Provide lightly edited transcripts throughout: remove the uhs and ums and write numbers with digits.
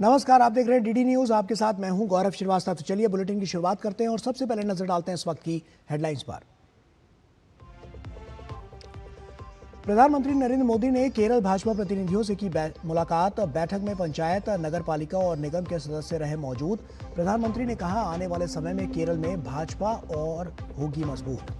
नमस्कार, आप देख रहे हैं डीडी न्यूज। आपके साथ मैं हूं गौरव श्रीवास्तव। तो चलिए बुलेटिन की शुरुआत करते हैं और सबसे पहले नजर डालते हैं इस वक्त की हेडलाइंस पर। प्रधानमंत्री नरेंद्र मोदी ने केरल भाजपा प्रतिनिधियों से की मुलाकात। बैठक में पंचायत, नगर पालिका और निगम के सदस्य रहे मौजूद। प्रधानमंत्री ने कहा, आने वाले समय में केरल में भाजपा और होगी मजबूत।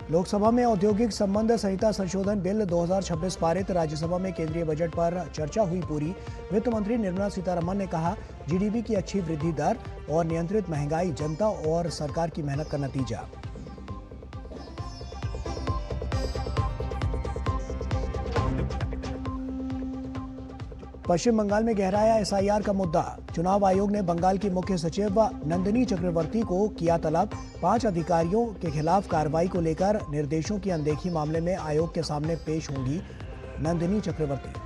लोकसभा में औद्योगिक संबंध संहिता संशोधन बिल 2026 पारित। राज्यसभा में केंद्रीय बजट पर चर्चा हुई पूरी। वित्त मंत्री निर्मला सीतारमण ने कहा, जीडीपी की अच्छी वृद्धि दर और नियंत्रित महंगाई जनता और सरकार की मेहनत का नतीजा। पश्चिम बंगाल में गहराया एसआईआर का मुद्दा। चुनाव आयोग ने बंगाल की मुख्य सचिव नंदिनी चक्रवर्ती को किया तलब। 5 अधिकारियों के खिलाफ कार्रवाई को लेकर निर्देशों की अनदेखी मामले में आयोग के सामने पेश होंगी नंदिनी चक्रवर्ती।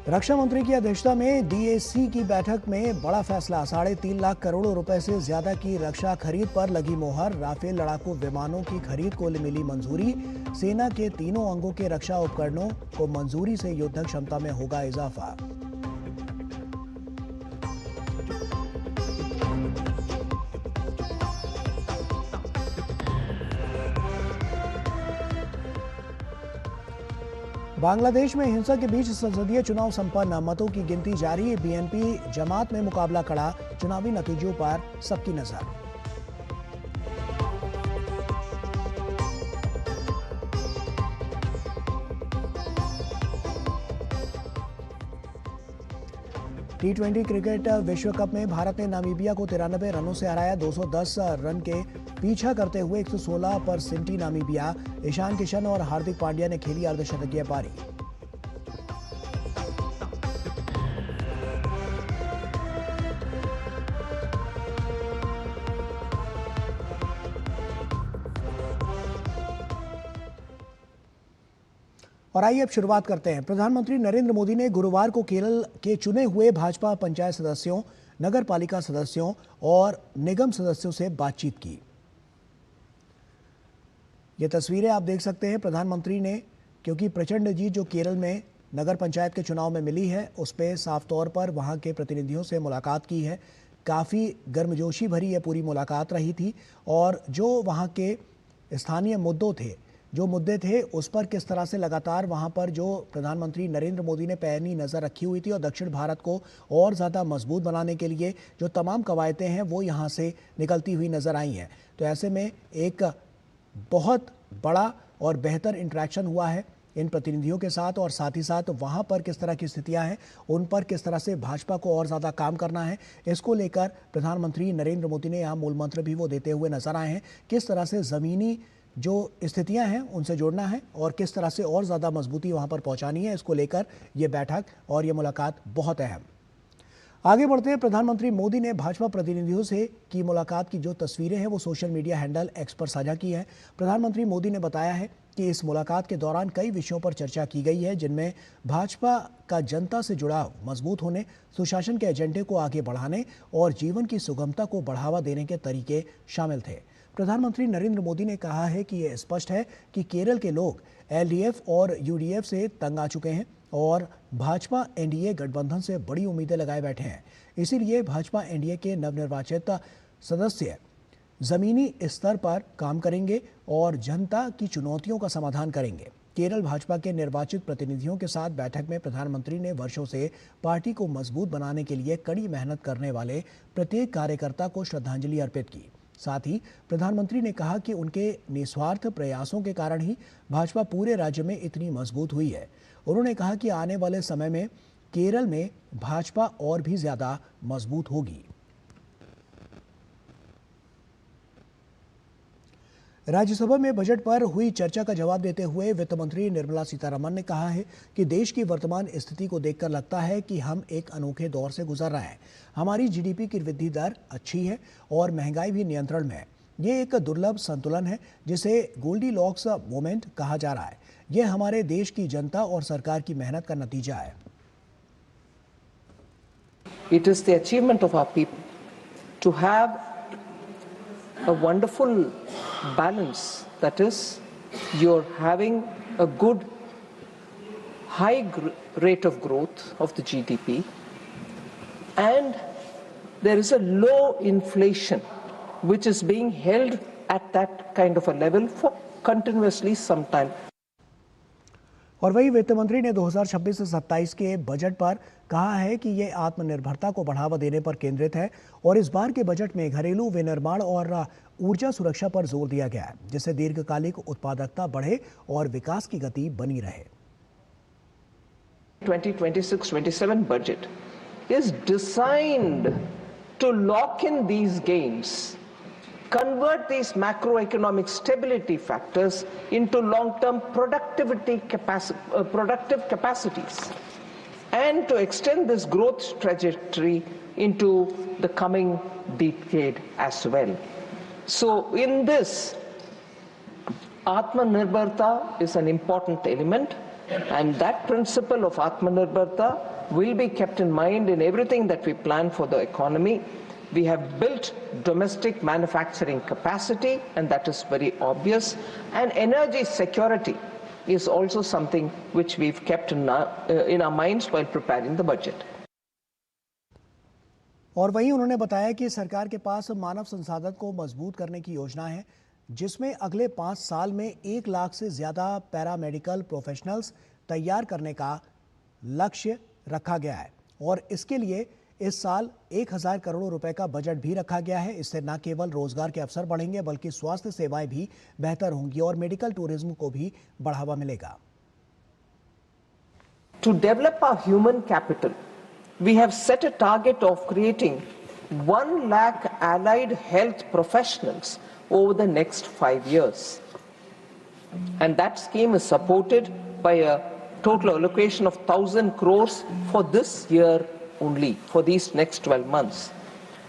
रक्षा मंत्री की अध्यक्षता में डीएसी की बैठक में बड़ा फैसला। 3.5 लाख करोड़ रुपए से ज्यादा की रक्षा खरीद पर लगी मोहर। राफेल लड़ाकू विमानों की खरीद को मिली मंजूरी। सेना के तीनों अंगों के रक्षा उपकरणों को मंजूरी से युद्ध क्षमता में होगा इजाफा। बांग्लादेश में हिंसा के बीच संसदीय चुनाव संपन्न। मतों की गिनती जारी। बीएनपी जमात में मुकाबला कड़ा। चुनावी नतीजों पर सबकी नजर। T20 क्रिकेट विश्व कप में भारत ने नामीबिया को 93 रनों से हराया। 210 रन के पीछा करते हुए 116 पर सिमटी नामीबिया। ईशान किशन और हार्दिक पांड्या ने खेली अर्धशतकीय पारी। और आइए अब शुरुआत करते हैं। प्रधानमंत्री नरेंद्र मोदी ने गुरुवार को केरल के चुने हुए भाजपा पंचायत सदस्यों, नगर पालिका सदस्यों और निगम सदस्यों से बातचीत की। ये तस्वीरें आप देख सकते हैं। प्रधानमंत्री ने, क्योंकि प्रचंड जीत जो केरल में नगर पंचायत के चुनाव में मिली है, उस पर साफ तौर पर वहां के प्रतिनिधियों से मुलाकात की है। काफ़ी गर्मजोशी भरी यह पूरी मुलाकात रही थी और जो वहां के स्थानीय मुद्दे थे उस पर किस तरह से लगातार वहां पर जो प्रधानमंत्री नरेंद्र मोदी ने पैनी नज़र रखी हुई थी और दक्षिण भारत को और ज़्यादा मजबूत बनाने के लिए जो तमाम कवायदें हैं वो यहां से निकलती हुई नज़र आई हैं। तो ऐसे में एक बहुत बड़ा और बेहतर इंटरेक्शन हुआ है इन प्रतिनिधियों के साथ और साथ ही साथ वहां पर किस तरह की स्थितियां हैं, उन पर किस तरह से भाजपा को और ज़्यादा काम करना है, इसको लेकर प्रधानमंत्री नरेंद्र मोदी ने यहाँ मूल मंत्र भी वो देते हुए नजर आए हैं। किस तरह से ज़मीनी जो स्थितियां हैं उनसे जोड़ना है और किस तरह से और ज़्यादा मजबूती वहां पर पहुंचानी है, इसको लेकर ये बैठक और ये मुलाकात बहुत अहम। आगे बढ़ते हैं। प्रधानमंत्री मोदी ने भाजपा प्रतिनिधियों से की मुलाकात की जो तस्वीरें हैं वो सोशल मीडिया हैंडल एक्स पर साझा की है। प्रधानमंत्री मोदी ने बताया है कि इस मुलाकात के दौरान कई विषयों पर चर्चा की गई है, जिनमें भाजपा का जनता से जुड़ाव मजबूत होने, सुशासन के एजेंडे को आगे बढ़ाने और जीवन की सुगमता को बढ़ावा देने के तरीके शामिल थे। प्रधानमंत्री नरेंद्र मोदी ने कहा है कि यह स्पष्ट है कि केरल के लोग एलडीएफ और यूडीएफ से तंग आ चुके हैं और भाजपा एनडीए गठबंधन से बड़ी उम्मीदें लगाए बैठे हैं। इसीलिए भाजपा एनडीए के नवनिर्वाचित सदस्य जमीनी स्तर पर काम करेंगे और जनता की चुनौतियों का समाधान करेंगे। केरल भाजपा के निर्वाचित प्रतिनिधियों के साथ बैठक में प्रधानमंत्री ने वर्षों से पार्टी को मजबूत बनाने के लिए कड़ी मेहनत करने वाले प्रत्येक कार्यकर्ता को श्रद्धांजलि अर्पित की। साथ ही प्रधानमंत्री ने कहा कि उनके निस्वार्थ प्रयासों के कारण ही भाजपा पूरे राज्य में इतनी मजबूत हुई है। उन्होंने कहा कि आने वाले समय में केरल में भाजपा और भी ज्यादा मजबूत होगी। राज्यसभा में बजट पर हुई चर्चा का जवाब देते हुए वित्त मंत्री निर्मला सीतारमण ने कहा है कि देश की वर्तमान स्थिति को देखकर लगता है कि हम एक अनोखे दौर से गुजर रहे हैं। हमारी जीडीपी की वृद्धि दर अच्छी है और महंगाई भी नियंत्रण में है। ये एक दुर्लभ संतुलन है जिसे गोल्डीलॉक्स मोमेंट कहा जा रहा है। यह हमारे देश की जनता और सरकार की मेहनत का नतीजा है। It is the achievement of our people to have a wonderful balance, that is, you're having a good high rate of growth of the GDP and there is a low inflation which is being held at that kind of a level for continuously some time. और वही वित्त मंत्री ने 2026 से 27 के budget पर कहा है कि ये आत्मनिर्भरता को बढ़ावा देने पर केंद्रित है और इस बार के बजट में घरेलू विनिर्माण और ऊर्जा सुरक्षा पर जोर दिया गया है, जिससे दीर्घकालिक उत्पादकता बढ़े और विकास की गति बनी रहे। 2026-27 budget is designed to lock in these gains, convert these macroeconomic stability factors into long-term productive capacities and to extend this growth trajectory into the coming decade as well. So in this, Atmanirbharta is an important element, and that principle of Atmanirbharta will be kept in mind in everything that we plan for the economy. We have built domestic manufacturing capacity, and that is very obvious. And energy security is also something which we've kept in our minds while preparing the budget. और वहीं उन्होंने बताया कि सरकार के पास मानव संसाधन को मजबूत करने की योजना है, जिसमें अगले 5 साल में 1 लाख से ज्यादा पैरामेडिकल प्रोफेशनल्स तैयार करने का लक्ष्य रखा गया है और इसके लिए इस साल 1000 करोड़ रुपए का बजट भी रखा गया है। इससे न केवल रोजगार के अवसर बढ़ेंगे बल्कि स्वास्थ्य सेवाएं भी बेहतर होंगी और मेडिकल टूरिज्म को भी बढ़ावा मिलेगा। To develop our human capital, we have set a target of creating 1 lakh allied health professionals over the next 5 years. And that scheme is supported by a total allocation of 1,000 crores for this year only, for these next 12 months.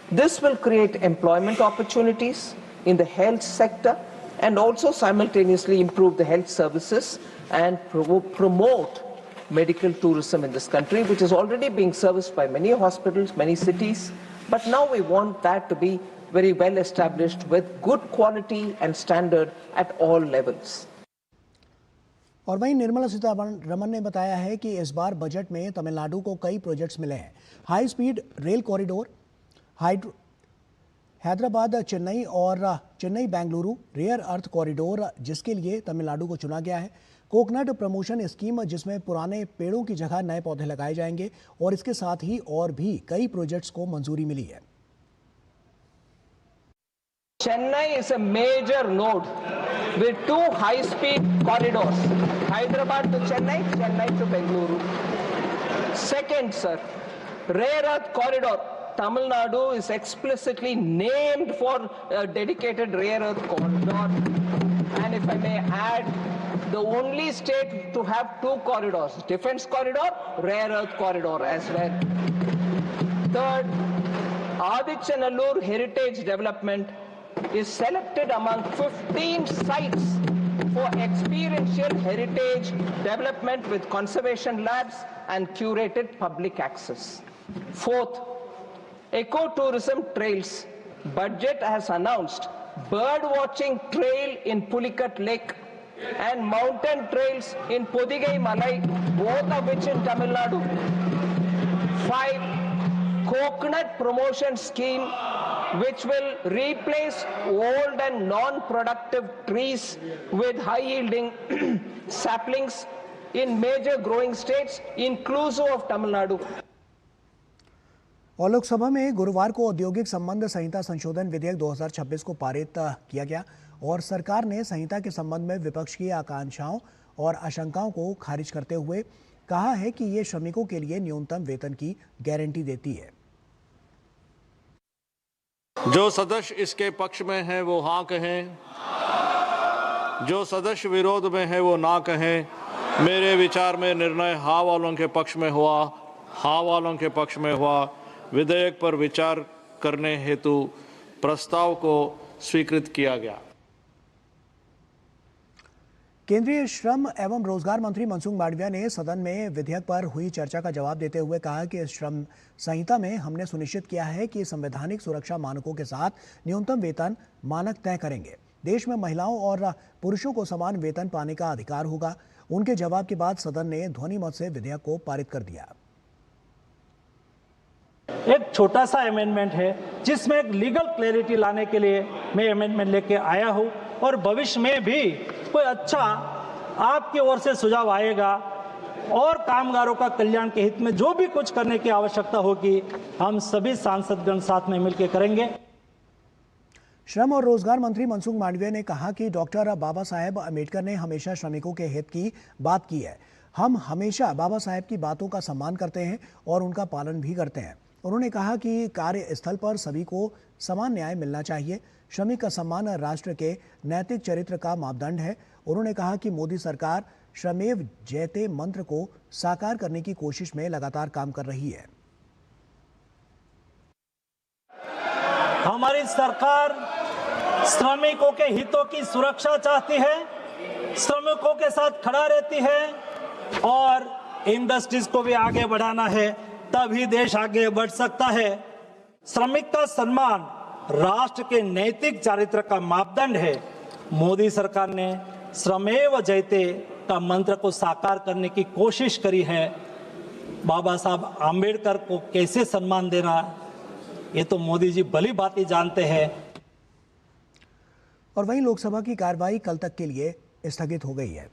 This will create employment opportunities in the health sector and also simultaneously improve the health services and promote medical tourism in this country, which is already being serviced by many hospitals, many cities. But now we want that to be very well established with good quality and standard at all levels. और वहीं निर्मला सीतारमण ने बताया है कि इस बार budget में तमिलनाडु को कई प्रोजेक्ट्स मिले हैं। High speed rail corridor, Hyderabad Chennai और Chennai Bengaluru rare earth corridor, जिसके लिए तमिलनाडु को चुना गया है। कोकोनट प्रमोशन स्कीम, जिसमें पुराने पेड़ों की जगह नए पौधे लगाए जाएंगे और इसके साथ ही और भी कई प्रोजेक्ट्स को मंजूरी मिली है। Chennai is a major node with 2 high-speed corridors, Hyderabad to Chennai, Chennai to Bengaluru. Second, sir, rare earth corridor. Tamil Nadu is explicitly named for a dedicated rare earth corridor. And if I may add, the only state to have 2 corridors, defense corridor, rare earth corridor as well. Third, Adichanallur Heritage Development is selected among 15 sites for experiential heritage development with conservation labs and curated public access. Fourth, ecotourism trails. Budget has announced bird watching trail in Pulikat Lake and mountain trails in Podigai Malai, both of which in Tamil Nadu. 5, coconut promotion scheme, which will replace old and non-productive trees with high-yielding saplings in major growing states, inclusive of Tamil Nadu. और लोकसभा में गुरुवार को औद्योगिक संबंध संहिता संशोधन विधेयक 2026 को पारित किया गया और सरकार ने संहिता के संबंध में विपक्ष की आकांक्षाओं और आशंकाओं को खारिज करते हुए कहा है कि ये श्रमिकों के लिए न्यूनतम वेतन की गारंटी देती है। जो सदस्य इसके पक्ष में हैं वो हाँ कहें, जो सदस्य विरोध में है वो ना कहें। मेरे विचार में निर्णय हाँ वालों के पक्ष में हुआ, हाँ वालों के पक्ष में हुआ। विधेयक पर विचार करने हेतु प्रस्ताव को स्वीकृत किया गया। केंद्रीय श्रम एवं रोजगार मंत्री मनसुख मांडविया ने सदन में विधेयक पर हुई चर्चा का जवाब देते हुए कहा कि इस श्रम संहिता में हमने सुनिश्चित किया है कि संवैधानिक सुरक्षा मानकों के साथ न्यूनतम वेतन मानक तय करेंगे। देश में महिलाओं और पुरुषों को समान वेतन पाने का अधिकार होगा। उनके जवाब के बाद सदन ने ध्वनि मत से विधेयक को पारित कर दिया। एक छोटा सा अमेंडमेंट है जिसमें एक लीगल क्लैरिटी लाने के लिए मैं अमेंडमेंट लेके आया हूं, और भविष्य में भी कोई अच्छा आपकी ओर से सुझाव आएगा और कामगारों का कल्याण के हित में जो भी कुछ करने की आवश्यकता होगी, हम सभी सांसदगण साथ में मिलकर करेंगे। श्रम और रोजगार मंत्री मनसुख मांडविया ने कहा कि डॉक्टर बाबा साहेब अम्बेडकर ने हमेशा श्रमिकों के हित की बात की है। हम हमेशा बाबा साहेब की बातों का सम्मान करते हैं और उनका पालन भी करते हैं। उन्होंने कहा कि कार्यस्थल पर सभी को समान न्याय मिलना चाहिए। श्रमिक का सम्मान राष्ट्र के नैतिक चरित्र का मापदंड है। उन्होंने कहा कि मोदी सरकार श्रमेव जयते मंत्र को साकार करने की कोशिश में लगातार काम कर रही है। हमारी सरकार श्रमिकों के हितों की सुरक्षा चाहती है, श्रमिकों के साथ खड़ा रहती है, और इंडस्ट्रीज को भी आगे बढ़ाना है, तभी देश आगे बढ़ सकता है। श्रमिक का सम्मान राष्ट्र के नैतिक चारित्र का मापदंड है। मोदी सरकार ने श्रमेव जयते का मंत्र को साकार करने की कोशिश करी है। बाबा साहब आम्बेडकर को कैसे सम्मान देना, ये तो मोदी जी भली भांति जानते हैं। और वहीं लोकसभा की कार्रवाई कल तक के लिए स्थगित हो गई है।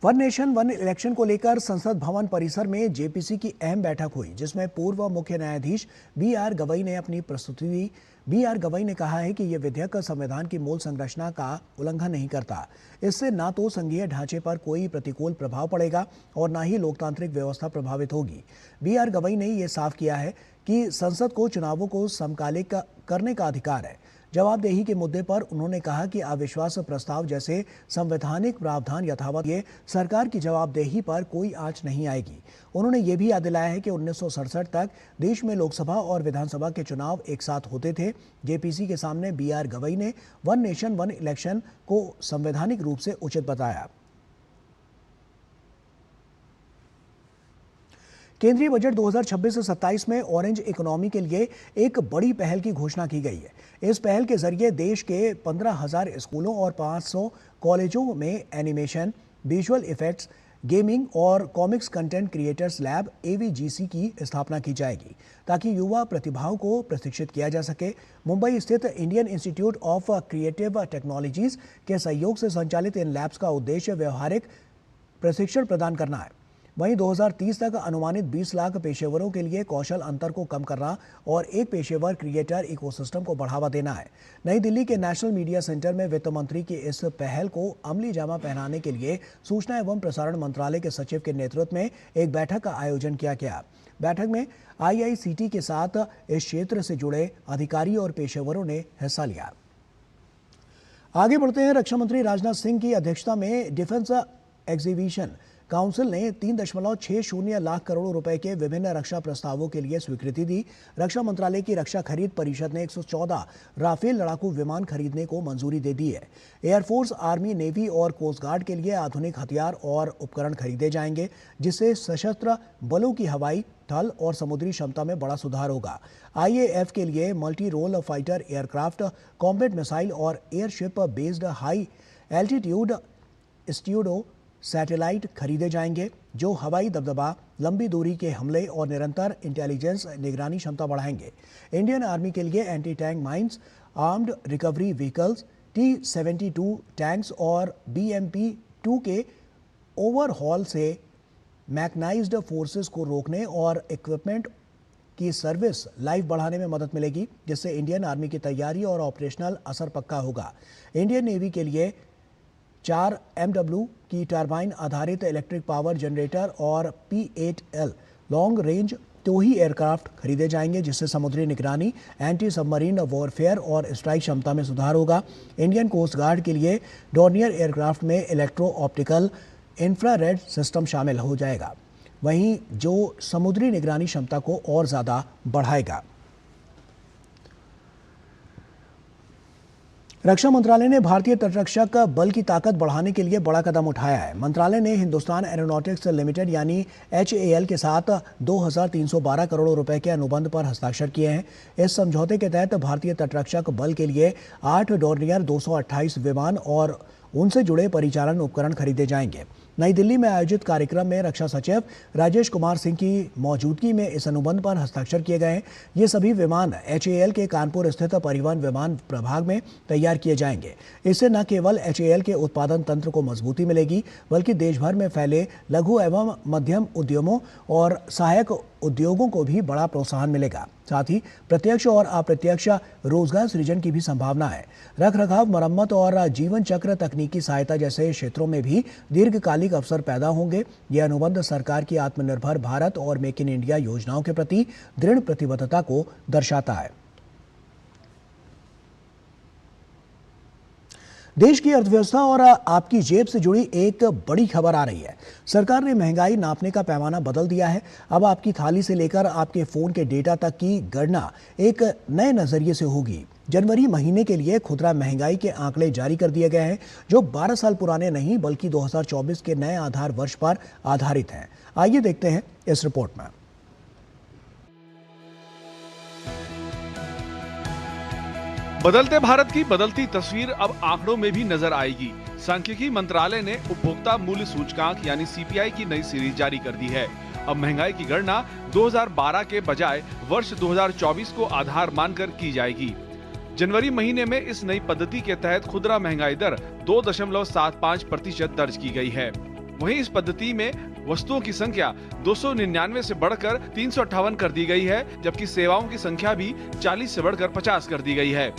वन नेशन वन इलेक्शन को लेकर संसद भवन परिसर में जेपीसी की अहम बैठक हुई, जिसमें पूर्व मुख्य न्यायाधीश बी.आर. गवई ने अपनी प्रस्तुति दी। बी.आर. गवई ने कहा है कि यह विधेयक संविधान की मूल संरचना का उल्लंघन नहीं करता। इससे ना तो संघीय ढांचे पर कोई प्रतिकूल प्रभाव पड़ेगा और ना ही लोकतांत्रिक व्यवस्था प्रभावित होगी। बी.आर. गवई ने यह साफ किया है कि संसद को चुनावों को समकालिक करने का अधिकार है। जवाबदेही के मुद्दे पर उन्होंने कहा कि अविश्वास प्रस्ताव जैसे संवैधानिक प्रावधान यथावत ये सरकार की जवाबदेही पर कोई आंच नहीं आएगी। उन्होंने ये भी याद दिलाया है कि 1967 तक देश में लोकसभा और विधानसभा के चुनाव एक साथ होते थे। जेपीसी के सामने बी.आर. गवई ने वन नेशन वन इलेक्शन को संवैधानिक रूप से उचित बताया। केंद्रीय बजट 2026-27 में ऑरेंज इकोनॉमी के लिए एक बड़ी पहल की घोषणा की गई है। इस पहल के जरिए देश के 15,000 स्कूलों और 500 कॉलेजों में एनिमेशन, विजुअल इफेक्ट्स, गेमिंग और comics content creators lab AVGC की स्थापना की जाएगी, ताकि युवा प्रतिभाओं को प्रशिक्षित किया जा सके। मुंबई स्थित Indian institute of creative technologies के सहयोग से संचालित इन लैब्स का उद्देश्य व्यवहारिक प्रशिक्षण प्रदान करना है। वहीं 2030 तक अनुमानित 20 लाख पेशेवरों के लिए कौशल अंतर को कम करना और एक पेशेवर क्रिएटर इकोसिस्टम को बढ़ावा देना है। नई दिल्ली के नेशनल मीडिया सेंटर में वित्त मंत्री की इस पहल को अमली जामा पहनाने के लिए सूचना एवं प्रसारण मंत्रालय के सचिव के नेतृत्व में एक बैठक का आयोजन किया गया। बैठक में IICT के साथ इस क्षेत्र से जुड़े अधिकारी और पेशेवरों ने हिस्सा लिया। आगे बढ़ते हैं। रक्षा मंत्री राजनाथ सिंह की अध्यक्षता में डिफेंस एग्जीबिशन काउंसिल ने 3.60 लाख करोड़ रुपए के विभिन्न रक्षा प्रस्तावों के लिए स्वीकृति दी। रक्षा मंत्रालय की रक्षा खरीद परिषद ने 114 राफेल लड़ाकू विमान खरीदने को मंजूरी दे दी है। एयरफोर्स, आर्मी, नेवी और कोस्ट गार्ड के लिए आधुनिक हथियार और उपकरण खरीदे जाएंगे, जिससे सशस्त्र बलों की हवाई, थल और समुद्री क्षमता में बड़ा सुधार होगा। IAF के लिए multi role fighter aircraft, combat missile और airship based high altitude pseudo satellite खरीदे जाएंगे, जो हवाई दबदबा, लंबी दूरी के हमले और निरंतर इंटेलिजेंस निगरानी क्षमता बढ़ाएंगे। इंडियन आर्मी के लिए anti tank mines, armed recovery vehicles, T-72 tanks और BMP-2 के ओवरहॉल से मैकनाइज्ड फोर्सेस को रोकने और इक्विपमेंट की सर्विस लाइफ बढ़ाने में मदद मिलेगी, जिससे इंडियन आर्मी की तैयारी और ऑपरेशनल असर पक्का होगा। इंडियन नेवी के लिए 4 MW की टरबाइन आधारित इलेक्ट्रिक पावर जनरेटर और P-8L लॉन्ग रेंज टोही एयरक्राफ्ट खरीदे जाएंगे, जिससे समुद्री निगरानी, एंटी सबमरीन वॉरफेयर और स्ट्राइक क्षमता में सुधार होगा। इंडियन कोस्ट गार्ड के लिए डॉर्नियर एयरक्राफ्ट में इलेक्ट्रो ऑप्टिकल इंफ्रारेड सिस्टम शामिल हो जाएगा, वहीं जो समुद्री निगरानी क्षमता को और ज़्यादा बढ़ाएगा। रक्षा मंत्रालय ने भारतीय तटरक्षक बल की ताकत बढ़ाने के लिए बड़ा कदम उठाया है। मंत्रालय ने हिंदुस्तान एरोनॉटिक्स लिमिटेड यानी HAL के साथ 2312 करोड़ रुपए के अनुबंध पर हस्ताक्षर किए हैं। इस समझौते के तहत भारतीय तटरक्षक बल के लिए 8 डॉर्नियर 228 विमान और उनसे जुड़े परिचालन उपकरण खरीदे जाएंगे। नई दिल्ली में आयोजित कार्यक्रम में रक्षा सचिव राजेश कुमार सिंह की मौजूदगी में इस अनुबंध पर हस्ताक्षर किए गए हैं। ये सभी विमान HAL के कानपुर स्थित परिवहन विमान प्रभाग में तैयार किए जाएंगे। इससे न केवल HAL के उत्पादन तंत्र को मजबूती मिलेगी, बल्कि देश भर में फैले लघु एवं मध्यम उद्यमों और सहायक उद्योगों को भी बड़ा प्रोत्साहन मिलेगा। साथ ही प्रत्यक्ष और अप्रत्यक्ष रोजगार सृजन की भी संभावना है। रखरखाव, मरम्मत और जीवन चक्र तकनीकी सहायता जैसे क्षेत्रों में भी दीर्घकालिक अवसर पैदा होंगे। यह अनुबंध सरकार की आत्मनिर्भर भारत और मेक इन इंडिया योजनाओं के प्रति दृढ़ प्रतिबद्धता को दर्शाता है। देश की अर्थव्यवस्था और आपकी जेब से जुड़ी एक बड़ी खबर आ रही है। सरकार ने महंगाई नापने का पैमाना बदल दिया है। अब आपकी थाली से लेकर आपके फोन के डेटा तक की गणना एक नए नजरिए से होगी। जनवरी महीने के लिए खुदरा महंगाई के आंकड़े जारी कर दिए गए हैं, जो 12 साल पुराने नहीं बल्कि 2024 के नए आधार वर्ष पर आधारित हैं। आइए देखते हैं इस रिपोर्ट में। बदलते भारत की बदलती तस्वीर अब आंकड़ों में भी नजर आएगी। सांख्यिकी मंत्रालय ने उपभोक्ता मूल्य सूचकांक यानी CPI की नई सीरीज जारी कर दी है। अब महंगाई की गणना 2012 के बजाय वर्ष 2024 को आधार मानकर की जाएगी। जनवरी महीने में इस नई पद्धति के तहत खुदरा महंगाई दर 2.75% दर्ज की गई है। वहीं इस पद्धति में वस्तुओं की संख्या 299 से बढ़कर 358 कर दी गई है, जबकि सेवाओं की संख्या भी 40 से बढ़कर 50 कर दी गई है।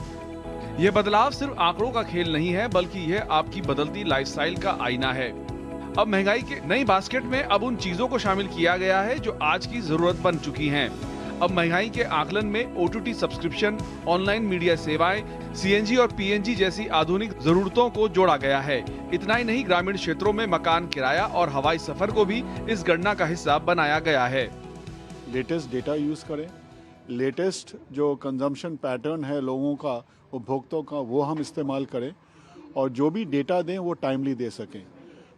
यह बदलाव सिर्फ आंकड़ों का खेल नहीं है, बल्कि यह आपकी बदलती लाइफस्टाइल का आईना है। अब महंगाई के नई बास्केट में अब उन चीजों को शामिल किया गया है जो आज की जरूरत बन चुकी हैं। अब महंगाई के आकलन में OTT सब्सक्रिप्शन, ऑनलाइन मीडिया सेवाएं, CNG और PNG जैसी आधुनिक जरूरतों को जोड़ा गया है। इतना ही नहीं, ग्रामीण क्षेत्रों में मकान किराया और हवाई सफर को भी इस गणना का हिस्सा बनाया गया है। लेटेस्ट डेटा यूज करें, लेटेस्ट जो कंजम्पशन पैटर्न है लोगों का, उपभोक्ताओं का, वो हम इस्तेमाल करें और जो भी डेटा दें वो टाइमली दे सकें।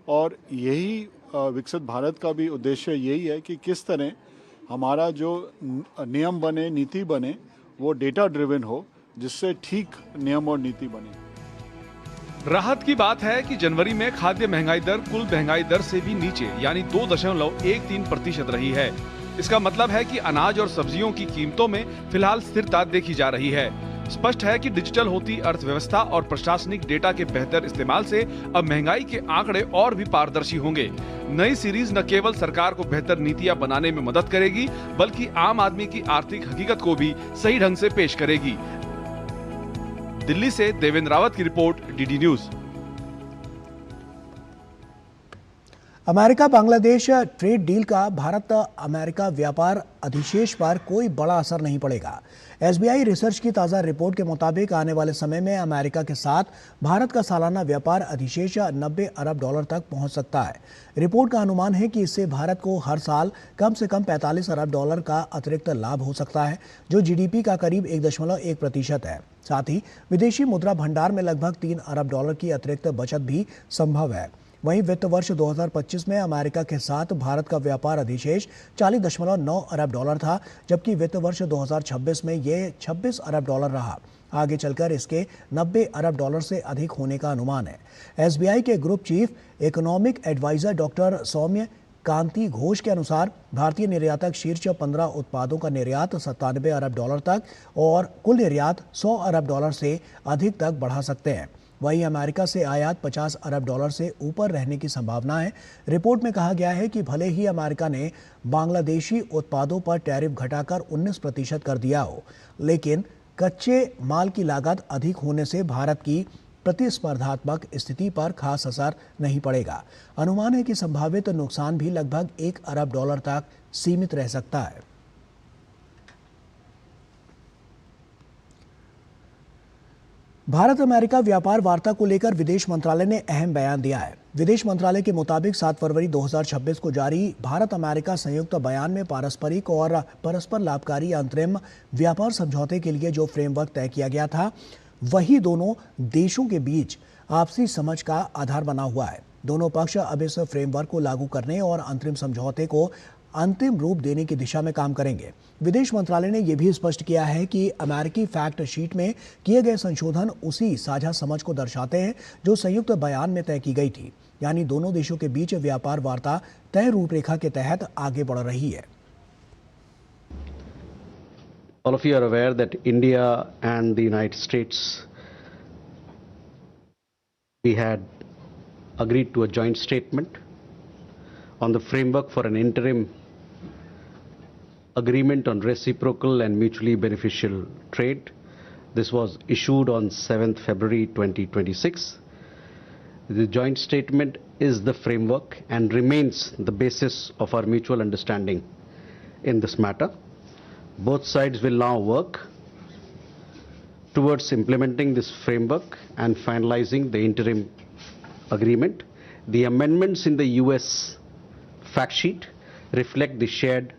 और यही विकसित भारत का भी उद्देश्य यही है कि किस तरह हमारा जो नियम बने, नीति बने, वो डेटा ड्रिवन हो, जिससे ठीक नियम और नीति बने। राहत की बात है कि जनवरी में खाद्य महंगाई दर कुल महंगाई दर से भी नीचे यानी 2.13% रही है। इसका मतलब है कि अनाज और सब्जियों की कीमतों में फिलहाल स्थिरता देखी जा रही है। स्पष्ट है कि डिजिटल होती अर्थव्यवस्था और प्रशासनिक डेटा के बेहतर इस्तेमाल से अब महंगाई के आंकड़े और भी पारदर्शी होंगे। नई सीरीज न केवल सरकार को बेहतर नीतियां बनाने में मदद करेगी, बल्कि आम आदमी की आर्थिक हकीकत को भी सही ढंग से पेश करेगी। दिल्ली से देवेंद्र रावत की report, DD news. America Bangladesh trade deal का भारत अमेरिका व्यापार अधिशेष पर कोई बड़ा असर नहीं पड़ेगा। SBI रिसर्च की ताज़ा रिपोर्ट के मुताबिक आने वाले समय में अमेरिका के साथ भारत का सालाना व्यापार अधिशेष 90 अरब डॉलर तक पहुंच सकता है। रिपोर्ट का अनुमान है कि इससे भारत को हर साल कम से कम 45 अरब डॉलर का अतिरिक्त लाभ हो सकता है, जो GDP का करीब 1.1% है। साथ ही विदेशी मुद्रा भंडार में लगभग 3 अरब डॉलर की अतिरिक्त बचत भी संभव है। वहीं वित्त वर्ष 2025 में अमेरिका के साथ भारत का व्यापार अधिशेष 40.9 अरब डॉलर था, जबकि वित्त वर्ष 2026 में ये 26 अरब डॉलर रहा। आगे चलकर इसके 90 अरब डॉलर से अधिक होने का अनुमान है। SBI के group chief economic adviser doctor Soumya Kanti Ghosh के अनुसार भारतीय निर्यातक शीर्ष 15 उत्पादों का निर्यात 97 अरब डॉलर तक और कुल निर्यात 100 अरब डॉलर से अधिक तक बढ़ा सकते हैं। वहीं अमेरिका से आयात 50 अरब डॉलर से ऊपर रहने की संभावना है। रिपोर्ट में कहा गया है कि भले ही अमेरिका ने बांग्लादेशी उत्पादों पर टैरिफ घटाकर 19% कर दिया हो, लेकिन कच्चे माल की लागत अधिक होने से भारत की प्रतिस्पर्धात्मक स्थिति पर खास असर नहीं पड़ेगा। अनुमान है कि संभावित नुकसान भी लगभग $1 अरब तक सीमित रह सकता है। भारत अमेरिका व्यापार वार्ता को लेकर विदेश मंत्रालय ने अहम बयान दिया है। विदेश मंत्रालय के मुताबिक 7 फरवरी 2026 को जारी भारत अमेरिका संयुक्त बयान में पारस्परिक और परस्पर लाभकारी अंतरिम व्यापार समझौते के लिए जो फ्रेमवर्क तय किया गया था, वही दोनों देशों के बीच आपसी समझ का आधार बना हुआ है। दोनों पक्ष अब इस फ्रेमवर्क को लागू करने और अंतरिम समझौते को अंतिम रूप देने की दिशा में काम करेंगे। विदेश मंत्रालय ने यह भी स्पष्ट किया है कि अमेरिकी फैक्ट शीट में किए गए संशोधन उसी साझा समझ को दर्शाते हैं जो संयुक्त बयान में तय की गई थी, यानी दोनों देशों के बीच व्यापार वार्ता तय रूपरेखा के तहत आगे बढ़ रही है। All of you are aware that India and the United States, we had agreed to a joint statement on the framework for an interim agreement on reciprocal and mutually beneficial trade. This was issued on 7th February 2026. The joint statement is the framework and remains the basis of our mutual understanding in this matter. Both sides will now work towards implementing this framework and finalizing the interim agreement. The amendments in the US fact sheet reflect the shared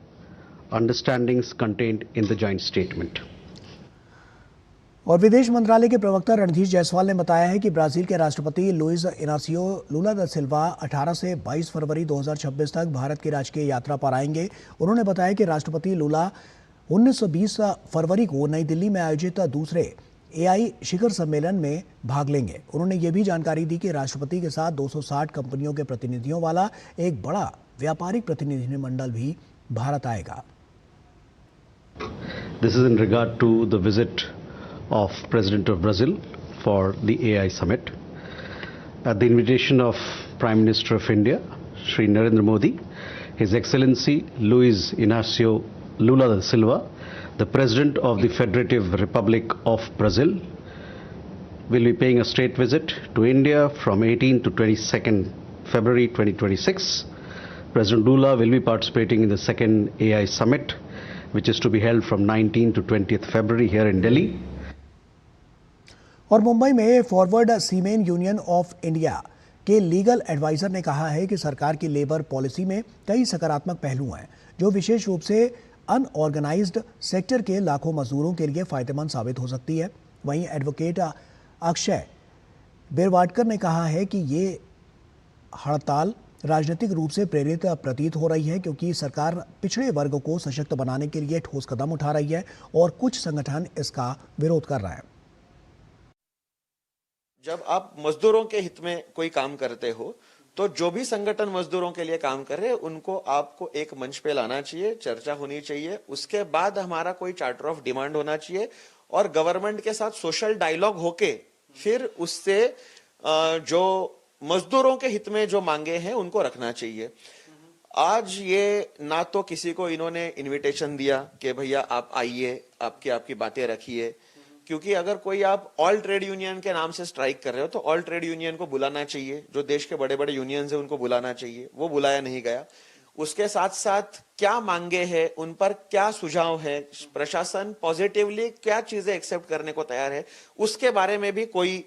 understandings contained in the joint statement. और विदेश मंत्रालय के प्रवक्ता रणधीर जायसवाल ने बताया है कि Brazil के राष्ट्रपति लुइस इनासियो लुला दा सिल्वा 18 से 22 फरवरी 2026 तक भारत की राजकीय यात्रा पर आएंगे। उन्होंने बताया कि राष्ट्रपति लुला 19-20 फरवरी को नई दिल्ली में आयोजित दूसरे एआई शिखर सम्मेलन में भाग लेंगे। उन्होंने ये भी जानकारी दी कि राष्ट्रपति के साथ 260 कंपनियों के प्रतिनिधियों वाला एक बड़ा व्यापारिक प्रतिनिधिमंडल भी भारत आएगा। This is in regard to the visit of President of Brazil for the AI Summit. At the invitation of Prime Minister of India, Shri Narendra Modi, His Excellency Luiz Inácio Lula da Silva, the President of the Federative Republic of Brazil, will be paying a state visit to India from 18 to 22nd February 2026. President Lula will be participating in the second AI Summit, which is to be held from 19 to 20th February here in Delhi. और मुंबई में forward seamen union of India के legal adviser ने कहा है कि सरकार की labour policy में कई सकारात्मक पहलू हैं, जो विशेष रूप से अनऑर्गेनाइज्ड सेक्टर के लाखों मजदूरों के लिए फायदेमंद साबित हो सकती है। वहीं एडवोकेट अक्षय बेरवाडकर ने कहा है कि ये हड़ताल राजनीतिक रूप से प्रेरित प्रतीत हो रही है, क्योंकि सरकार पिछड़े वर्ग को सशक्त बनाने के लिए ठोस कदम उठा रही है और कुछ संगठन इसका विरोध कर रहे हैं। जब आप मजदूरों के हित में कोई काम करते हो, तो जो भी संगठन मजदूरों के लिए काम कर रहे हैं उनको आपको एक मंच पे लाना चाहिए, चर्चा होनी चाहिए, उसके बाद हमारा कोई चार्टर ऑफ डिमांड होना चाहिए और गवर्नमेंट के साथ सोशल डायलॉग होके फिर उससे जो मजदूरों के हित में जो मांगे हैं उनको रखना चाहिए। आज ये ना तो किसी को इन्होंने इनविटेशन दिया कि भैया आप आइए, आपकी बातें रखिए, क्योंकि अगर कोई आप ऑल ट्रेड यूनियन के नाम से स्ट्राइक कर रहे हो तो ऑल ट्रेड यूनियन को बुलाना चाहिए, जो देश के बड़े बड़े यूनियंस हैं उनको बुलाना चाहिए, वो बुलाया नहीं गया। उसके साथ साथ क्या मांगे हैं, उन पर क्या सुझाव है, प्रशासन पॉजिटिवली क्या चीजें एक्सेप्ट करने को तैयार है, उसके बारे में भी कोई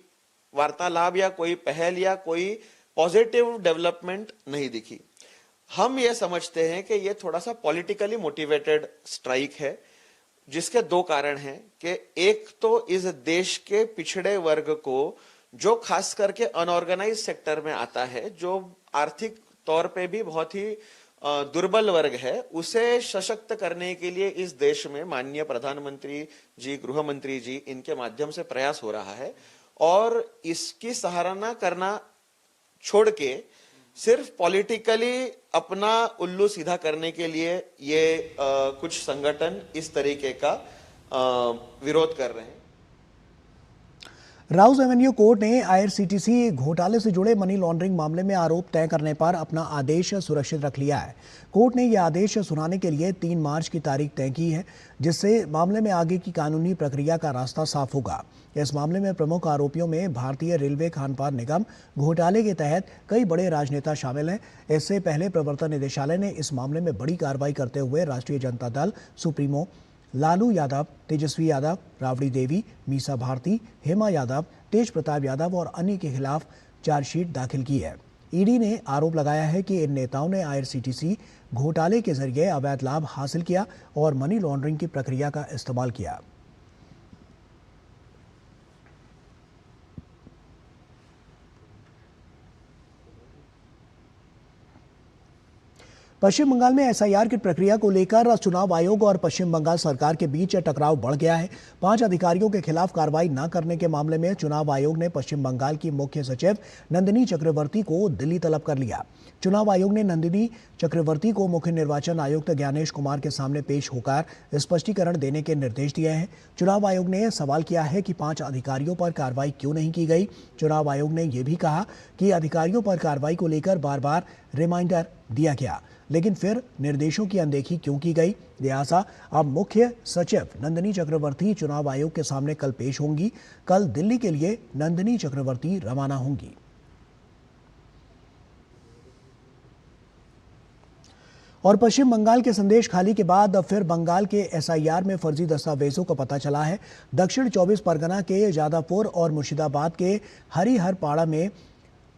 वार्तालाप या कोई पहल या कोई पॉजिटिव डेवलपमेंट नहीं दिखी। हम ये समझते हैं कि ये थोड़ा सा पॉलिटिकली मोटिवेटेड स्ट्राइक है, जिसके दो कारण हैं कि एक तो इस देश के पिछड़े वर्ग को, जो खास करके अनऑर्गेनाइज सेक्टर में आता है, जो आर्थिक तौर पे भी बहुत ही दुर्बल वर्ग है, उसे सशक्त करने के लिए इस देश में माननीय प्रधानमंत्री जी, गृह मंत्री जी, इनके माध्यम से प्रयास हो रहा है। और इसकी सराहना करना छोड़ के सिर्फ पॉलिटिकली अपना उल्लू सीधा करने के लिए ये कुछ संगठन इस तरीके का विरोध कर रहे हैं। राउस एवेन्यू कोर्ट ने आईआरसीटीसी घोटाले से जुड़े मनी लॉन्ड्रिंग मामले में आरोप तय करने पर अपना आदेश सुरक्षित रख लिया है। कोर्ट ने यह आदेश सुनाने के लिए 3 मार्च की तारीख तय की है, जिससे मामले में आगे की कानूनी प्रक्रिया का रास्ता साफ होगा। इस मामले में प्रमुख आरोपियों में भारतीय रेलवे खान पान निगम घोटाले के तहत कई बड़े राजनेता शामिल हैं। इससे पहले प्रवर्तन निदेशालय ने इस मामले में बड़ी कार्रवाई करते हुए राष्ट्रीय जनता दल सुप्रीमो लालू यादव, तेजस्वी यादव, राबड़ी देवी, मीसा भारती, हेमा यादव, तेज प्रताप यादव और अन्य के खिलाफ चार्जशीट दाखिल की है। ईडी ने आरोप लगाया है कि इन नेताओं ने आईआरसीटीसी घोटाले के जरिए अवैध लाभ हासिल किया और मनी लॉन्ड्रिंग की प्रक्रिया का इस्तेमाल किया। पश्चिम बंगाल में एसआईआर की प्रक्रिया को लेकर चुनाव आयोग और पश्चिम बंगाल सरकार के बीच टकराव बढ़ गया है। 5 अधिकारियों के खिलाफ कार्रवाई न करने के मामले में चुनाव आयोग ने पश्चिम बंगाल की मुख्य सचिव नंदिनी चक्रवर्ती को दिल्ली तलब कर लिया। चुनाव आयोग ने नंदिनी चक्रवर्ती को मुख्य निर्वाचन आयुक्त ज्ञानेश कुमार के सामने पेश होकर स्पष्टीकरण देने के निर्देश दिए हैं। चुनाव आयोग ने सवाल किया है कि 5 अधिकारियों पर कार्रवाई क्यों नहीं की गई। चुनाव आयोग ने यह भी कहा कि अधिकारियों पर कार्रवाई को लेकर बार बार रिमाइंडर दिया गया, लेकिन फिर निर्देशों की अनदेखी क्यों की गई। लिहाजा अब मुख्य सचिव नंदिनी चक्रवर्ती चुनाव आयोग के सामने कल पेश होंगी। कल दिल्ली के लिए नंदिनी चक्रवर्ती रवाना होंगी। और पश्चिम बंगाल के संदेश खाली के बाद अब फिर बंगाल के एसआईआर में फर्जी दस्तावेजों का पता चला है। दक्षिण 24 परगना के जादवपुर और मुर्शिदाबाद के हरिहरपाड़ा में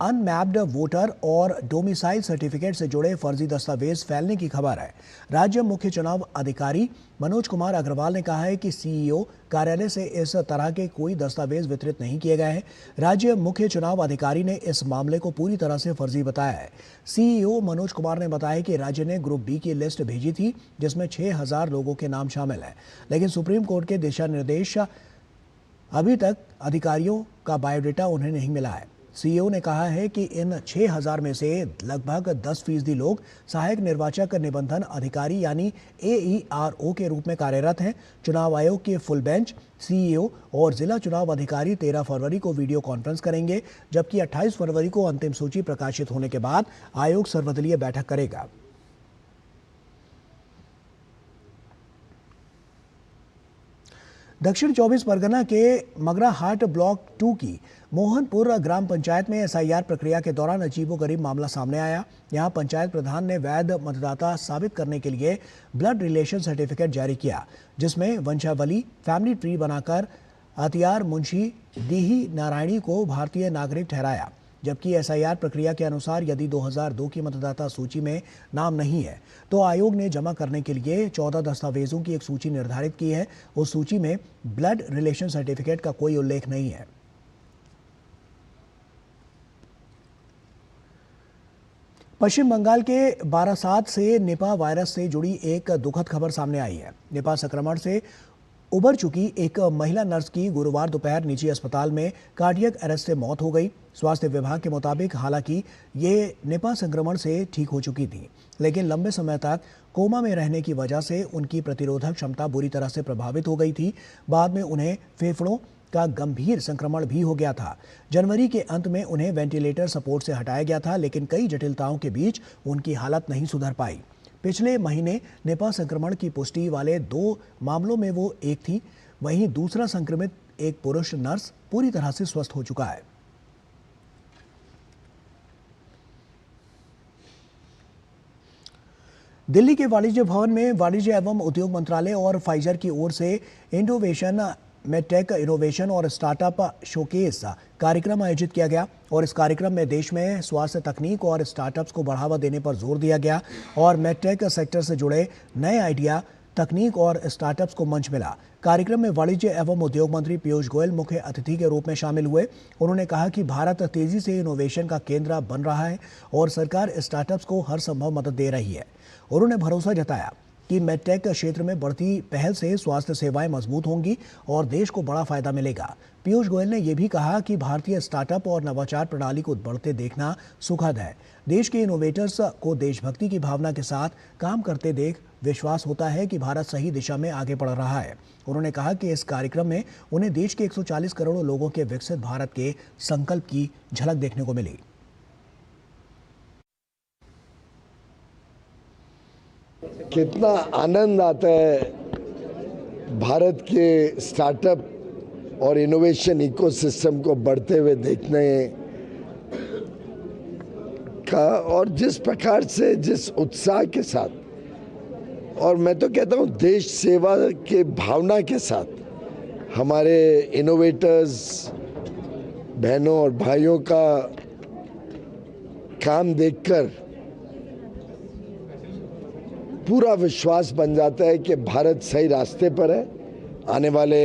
अनमैप्ड वोटर और डोमिसाइल सर्टिफिकेट से जुड़े फर्जी दस्तावेज फैलने की खबर है। राज्य मुख्य चुनाव अधिकारी मनोज कुमार अग्रवाल ने कहा है कि सीईओ कार्यालय से इस तरह के कोई दस्तावेज वितरित नहीं किए गए हैं। राज्य मुख्य चुनाव अधिकारी ने इस मामले को पूरी तरह से फर्जी बताया है। सीईओ मनोज कुमार ने बताया कि राज्य ने ग्रुप बी की लिस्ट भेजी थी, जिसमें 6000 लोगों के नाम शामिल हैं, लेकिन सुप्रीम कोर्ट के दिशा निर्देश अभी तक अधिकारियों का बायोडेटा उन्हें नहीं मिला है। सीईओ ने कहा है कि इन 6000 में से लगभग 10% लोग सहायक निर्वाचक निबंधन अधिकारी यानी AERO के रूप में कार्यरत हैं। चुनाव आयोग के फुल बेंच सीईओ और जिला चुनाव अधिकारी 13 फरवरी को वीडियो कॉन्फ्रेंस करेंगे, जबकि 28 फरवरी को अंतिम सूची प्रकाशित होने के बाद आयोग सर्वदलीय बैठक करेगा। दक्षिण 24 परगना के मगराहाट ब्लॉक 2 की मोहनपुर ग्राम पंचायत में एसआईआर प्रक्रिया के दौरान अजीबोगरीब मामला सामने आया। यहां पंचायत प्रधान ने वैध मतदाता साबित करने के लिए ब्लड रिलेशन सर्टिफिकेट जारी किया, जिसमें वंशावली फैमिली ट्री बनाकर अतियार मुंशी डीही नारायणी को भारतीय नागरिक ठहराया, जबकि एसआईआर प्रक्रिया के अनुसार यदि 2002 की मतदाता सूची में नाम नहीं है तो आयोग ने जमा करने के लिए 14 दस्तावेजों की एक सूची निर्धारित की है। उस सूची में ब्लड रिलेशन सर्टिफिकेट का कोई उल्लेख नहीं है। पश्चिम बंगाल के बारासात से निपा वायरस से जुड़ी एक दुखद खबर सामने आई है। निपा संक्रमण से उबर चुकी एक महिला नर्स की गुरुवार दोपहर निजी अस्पताल में कार्डियक अरेस्ट से मौत हो गई। स्वास्थ्य विभाग के मुताबिक हालांकि ये निपा संक्रमण से ठीक हो चुकी थी, लेकिन लंबे समय तक कोमा में रहने की वजह से उनकी प्रतिरोधक क्षमता बुरी तरह से प्रभावित हो गई थी। बाद में उन्हें फेफड़ों का गंभीर संक्रमण भी हो गया था। जनवरी के अंत में उन्हें वेंटिलेटर सपोर्ट से हटाया गया था, लेकिन कई जटिलताओं के बीच उनकी हालत नहीं सुधर पाई। पिछले महीने निपा संक्रमण की पुष्टि वाले 2 मामलों में वो एक थी, वहीं दूसरा संक्रमित एक पुरुष नर्स पूरी तरह से स्वस्थ हो चुका है। दिल्ली के वाणिज्य भवन में वाणिज्य एवं उद्योग मंत्रालय और फाइजर की ओर से इंडोवेशन मेडटेक इनोवेशन और स्टार्टअप शोकेस कार्यक्रम आयोजित किया गया और इस कार्यक्रम में देश में स्वास्थ्य तकनीक और स्टार्टअप्स को बढ़ावा देने पर जोर दिया गया और मेडटेक सेक्टर से जुड़े नए आइडिया, तकनीक और स्टार्टअप्स को मंच मिला। कार्यक्रम में वाणिज्य एवं उद्योग मंत्री पीयूष गोयल मुख्य अतिथि के रूप में शामिल हुए। उन्होंने कहा कि भारत तेजी से इनोवेशन का केंद्र बन रहा है और सरकार स्टार्टअप्स को हर संभव मदद दे रही है। उन्होंने भरोसा जताया कि मेडटेक क्षेत्र में बढ़ती पहल से स्वास्थ्य सेवाएं मजबूत होंगी और देश को बड़ा फायदा मिलेगा। पीयूष गोयल ने यह भी कहा कि भारतीय स्टार्टअप और नवाचार प्रणाली को बढ़ते देखना सुखद है। देश के इनोवेटर्स को देशभक्ति की भावना के साथ काम करते देख विश्वास होता है कि भारत सही दिशा में आगे बढ़ रहा है। उन्होंने कहा कि इस कार्यक्रम में उन्हें देश के 140 करोड़ लोगों के विकसित भारत के संकल्प की झलक देखने को मिली। कितना आनंद आता है भारत के स्टार्टअप और इनोवेशन इकोसिस्टम को बढ़ते हुए देखने का, और जिस प्रकार से, जिस उत्साह के साथ, और मैं तो कहता हूँ देश सेवा के भावना के साथ हमारे इनोवेटर्स बहनों और भाइयों का काम देखकर पूरा विश्वास बन जाता है कि भारत सही रास्ते पर है। आने वाले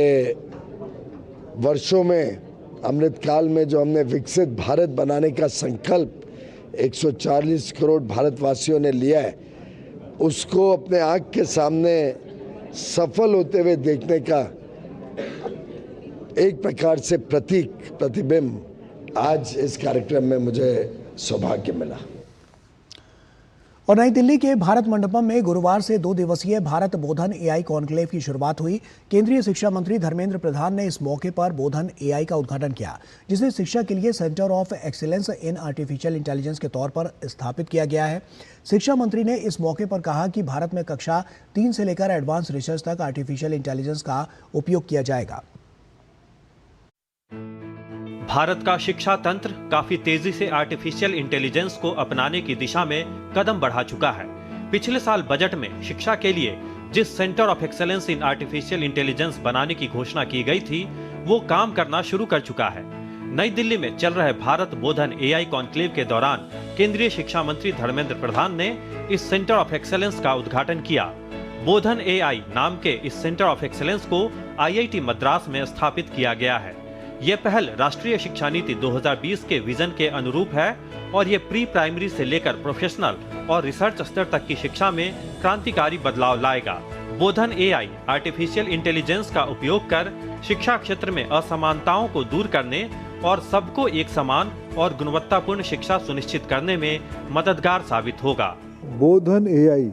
वर्षों में, अमृतकाल में जो हमने विकसित भारत बनाने का संकल्प 140 करोड़ भारतवासियों ने लिया है, उसको अपने आँख के सामने सफल होते हुए देखने का एक प्रकार से प्रतिबिंब आज इस कार्यक्रम में मुझे सौभाग्य मिला। और नई दिल्ली के भारत मंडपम में गुरुवार से 2 दिवसीय भारत बोधन एआई कॉन्क्लेव की शुरुआत हुई। केंद्रीय शिक्षा मंत्री धर्मेंद्र प्रधान ने इस मौके पर बोधन एआई का उद्घाटन किया, जिसे शिक्षा के लिए centre of excellence in artificial intelligence के तौर पर स्थापित किया गया है। शिक्षा मंत्री ने इस मौके पर कहा कि भारत में कक्षा 3 से लेकर एडवांस रिसर्च तक आर्टिफिशियल इंटेलिजेंस का उपयोग किया जाएगा। भारत का शिक्षा तंत्र काफी तेजी से आर्टिफिशियल इंटेलिजेंस को अपनाने की दिशा में कदम बढ़ा चुका है। पिछले साल बजट में शिक्षा के लिए जिस centre of excellence in artificial intelligence बनाने की घोषणा की गई थी, वो काम करना शुरू कर चुका है। नई दिल्ली में चल रहे भारत बोधन एआई कॉन्क्लेव के दौरान केंद्रीय शिक्षा मंत्री धर्मेंद्र प्रधान ने इस सेंटर ऑफ एक्सेलेंस का उद्घाटन किया। बोधन एआई नाम के इस सेंटर ऑफ एक्सेलेंस को IIT मद्रास में स्थापित किया गया है। ये पहल राष्ट्रीय शिक्षा नीति 2020 के विजन के अनुरूप है और ये प्री प्राइमरी से लेकर प्रोफेशनल और रिसर्च स्तर तक की शिक्षा में क्रांतिकारी बदलाव लाएगा। बोधन एआई आर्टिफिशियल इंटेलिजेंस का उपयोग कर शिक्षा क्षेत्र में असमानताओं को दूर करने और सबको एक समान और गुणवत्तापूर्ण शिक्षा सुनिश्चित करने में मददगार साबित होगा। बोधन एआई,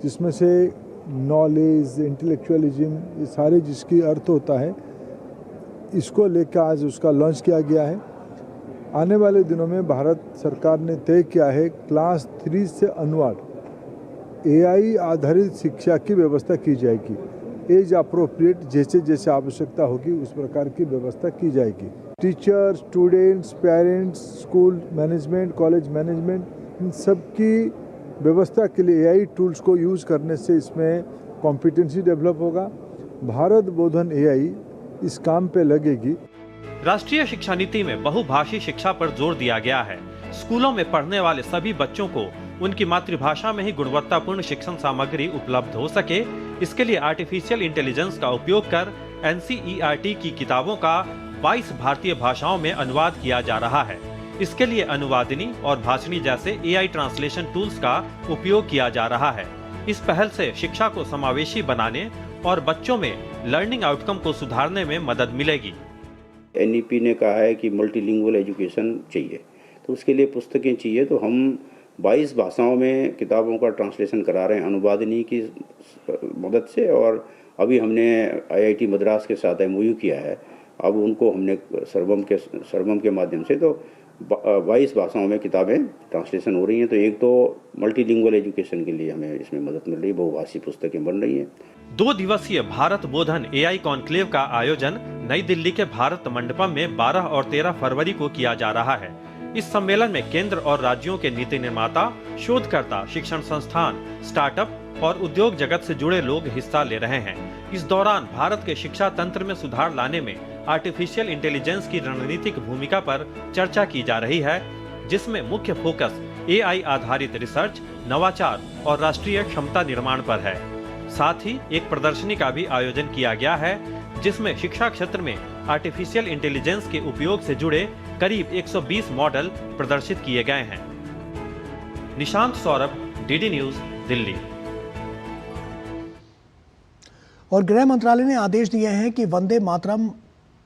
जिसमें से नॉलेज, इंटेलेक्चुअलिज्म, ये सारे जिसकी अर्थ होता है, इसको लेकर आज उसका लॉन्च किया गया है। आने वाले दिनों में भारत सरकार ने तय किया है क्लास 3 से अनवर्ड एआई आधारित शिक्षा की व्यवस्था की जाएगी। एज अप्रोप्रिएट, जैसे जैसे आवश्यकता होगी उस प्रकार की व्यवस्था की जाएगी। Teacher, students, parents, school management, college management, इन सब की व्यवस्था के लिए एआई टूल्स को यूज़ करने से इसमें कॉम्पिटेंसी डेवलप होगा। भारत बोधन एआई इस काम पे लगेगी। राष्ट्रीय शिक्षा नीति में बहुभाषी शिक्षा पर जोर दिया गया है। स्कूलों में पढ़ने वाले सभी बच्चों को उनकी मातृभाषा में ही गुणवत्तापूर्ण शिक्षण सामग्री उपलब्ध हो सके, इसके लिए आर्टिफिशियल इंटेलिजेंस का उपयोग कर NCERT की किताबों का 22 भारतीय भाषाओं में अनुवाद किया जा रहा है। इसके लिए अनुवादिनी और भाषणी जैसे AI ट्रांसलेशन टूल्स का उपयोग किया जा रहा है। इस पहल से शिक्षा को समावेशी बनाने और बच्चों में लर्निंग आउटकम को सुधारने में मदद मिलेगी। NEP ने कहा है कि मल्टीलिंगुअल एजुकेशन चाहिए, तो उसके लिए पुस्तकें चाहिए। तो हम 22 भाषाओं में किताबों का ट्रांसलेशन करा रहे हैं अनुवादिनी की मदद से, और अभी हमने IIT मद्रास के साथ MOU किया है। अब उनको हमने सर्वम के माध्यम से तो 22 भाषाओं में किताबें ट्रांसलेशन हो रही हैं। तो एक तो मल्टीलिंगुअल एजुकेशन के लिए हमें इसमें मदद मिल रही है, बहुभाषी पुस्तकें बन रही हैं। 2 दिवसीय भारत बोधन एआई कॉन्क्लेव का आयोजन नई दिल्ली के भारत मंडपम में 12 और 13 फरवरी को किया जा रहा है। इस सम्मेलन में केंद्र और राज्यों के नीति निर्माता, शोधकर्ता, शिक्षण संस्थान, स्टार्टअप और उद्योग जगत से जुड़े लोग हिस्सा ले रहे हैं। इस दौरान भारत के शिक्षा तंत्र में सुधार लाने में आर्टिफिशियल इंटेलिजेंस की रणनीतिक भूमिका पर चर्चा की जा रही है, जिसमें मुख्य फोकस एआई आधारित रिसर्च, नवाचार और राष्ट्रीय क्षमता निर्माण पर है। साथ ही एक प्रदर्शनी का भी आयोजन किया गया है, जिसमें शिक्षा क्षेत्र में आर्टिफिशियल इंटेलिजेंस के उपयोग से जुड़े करीब 120 मॉडल प्रदर्शित किए गए हैं। Nishant Saurabh, DD news, Delhi. और गृह मंत्रालय ने आदेश दिए हैं कि वंदे मातरम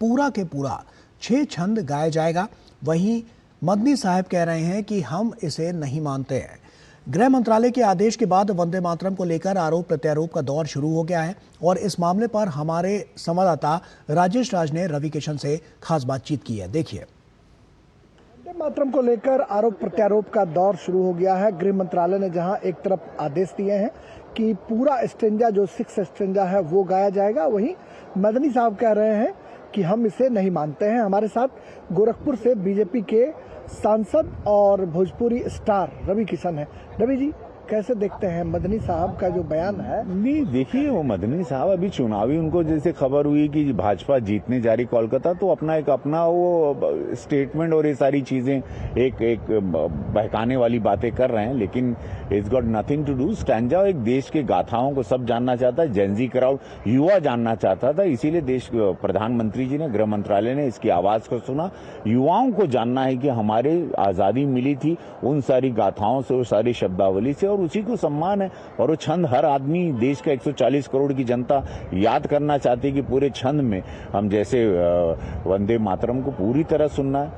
पूरा के पूरा 6 छंद गाया जाएगा। वहीं मदनी साहब कह रहे हैं कि हम इसे नहीं मानते हैं। गृह मंत्रालय के आदेश के बाद वंदे मातरम को लेकर आरोप प्रत्यारोप का दौर शुरू हो गया है और इस मामले पर हमारे संवाददाता राजेश राज ने रवि किशन से खास बातचीत की है। देखिए। वंदे मातरम को लेकर आरोप प्रत्यारोप का दौर शुरू हो गया है। गृह मंत्रालय ने जहां एक तरफ आदेश दिए हैं कि पूरा स्टेंजा जो 6 स्टेंजा है वो गाया जाएगा, वहीं मदनी साहब कह रहे हैं कि हम इसे नहीं मानते हैं। हमारे साथ गोरखपुर से बीजेपी के सांसद और भोजपुरी स्टार रवि किशन है। रवि जी, कैसे देखते हैं मदनी साहब का जो बयान है? नहीं, देखिए वो मदनी साहब अभी चुनावी उनको जैसे खबर हुई कि भाजपा जीतने जा रही कोलकाता, तो अपना वो स्टेटमेंट और ये सारी चीजें एक बहकाने वाली बातें कर रहे हैं, लेकिन it's got nothing to do. स्टैंजा एक देश के गाथाओं को सब जानना चाहता है, जेनजी क्राउड युवा जानना चाहता था, इसीलिए देश प्रधानमंत्री जी ने, गृह मंत्रालय ने इसकी आवाज को सुना। युवाओं को जानना है कि हमारे आजादी मिली थी उन सारी गाथाओं से, उस सारी शब्दावली से, और उसी को सम्मान है। और वो छंद हर आदमी, देश का 140 करोड़ की जनता याद करना चाहती है कि पूरे छंद में हम जैसे वंदे मातरम को पूरी तरह सुनना है,